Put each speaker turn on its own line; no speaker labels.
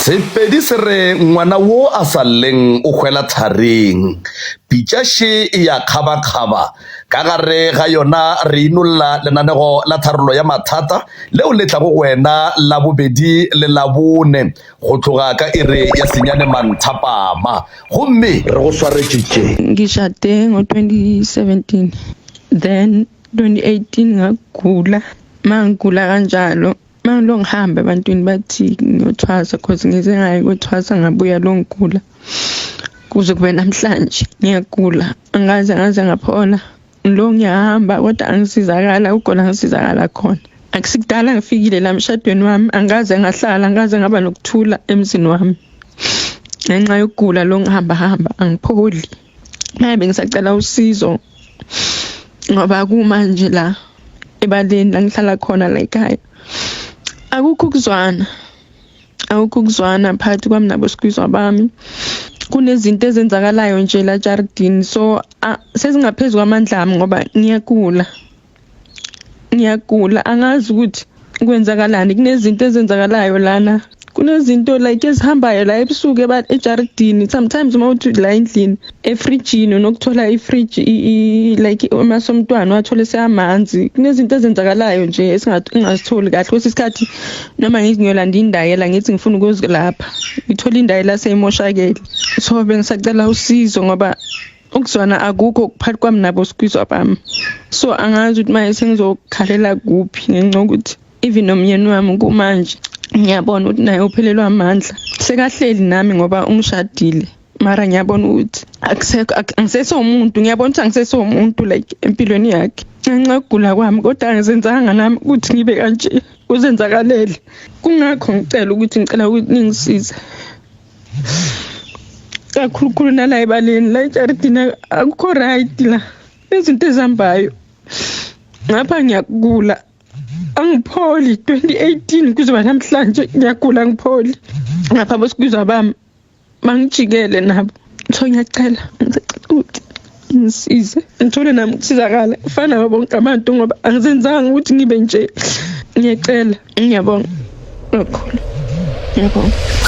Sepedi se re ngwana wo a sa lleng o hwela thareng, pitšaše e ya kgaba-kgaba ka gare ga yona re inolla lenanego la tharolo ya mathata leo le tlago wena la bobedi le la bone go tloga ka ere ya senyane manthapama gomme re go swaretšitše.
Ngishade ngo-2017 then 2018 ngagula mangigula kanjalo mangilo ngihambe ebantwini bathi ngiyothwasa cause ngize ngayi kothwasa ngabuya lo ngigula kuze kube namhlanje ngiyagula angaze ngaphola lo ngiyahamba kodwa angisizakala ukona ngisizakala khona akusikudala ngifikile la emshadweni wami angaze ngahlala angaze ngaba nokuthula emzini wami ngenxa yokugula lo ngihamba angipholi maye ngisacela usizo ngoba kumanje la ebaleni la ngihlala khona la ekhaya akukho ukuzwana phakathi kwami nabo sikwizwa bami kunezinto ezenzakalayo nje la jardini so sezingaphezulu kwamandla ami ngoba ngiyagula angazi ukuthi kwenzakalani kunezinto ezenzakalayo lana kunezinto like ezihambayo la ebusuku ejardini sometimes mawuthi la endlini efrijini nokuthola ifriji like umasomntwana wathole seyamanzi kunezinto ezenzakalayo nje esingazitholi kahle kwesi sikhathi noma ngithi ngiyolanda indayela ngithi ngifuna ukuzilapha ngithola indayela seyimoshakele so bengisacela usizo ngoba ukuzwana akukho kuphakathi kwami nabo sikwizwa bami so angazi ukuthi manje sengizokhalela kuphi ngenxa ukuthi even nomyeni wami kumanje ngiyabona ukuthi naye uphelelwa amandla sekahleli nami ngoba ungishadile mara ngiyabona ukuthi angiseso umuntu ngiyabona ukuthi angiseso umuntu like empilweni yakhe ngenxa yokugula kwami kodwa angizenzanga nami ukuthi ngibe kanje kuzenzakalele kungakho ngicela ukuthi ningisize kakhulukhulu nala ebaleni la ejardini akukho right la izinto ezambayo ngapha ngiyagula angipholi 2018 kuzoba namhlanje ngiyagula ngipholi ngapha bosikuzwa bami mangijikele nabo so ngiyacela ukuthi ngisize ngithole nami ukusizakala ufana nabo bonke abantu ngoba angizenzanga ukuthi ngibe nje ngiyacela ngiyabonga kakhulu ngiyabonga.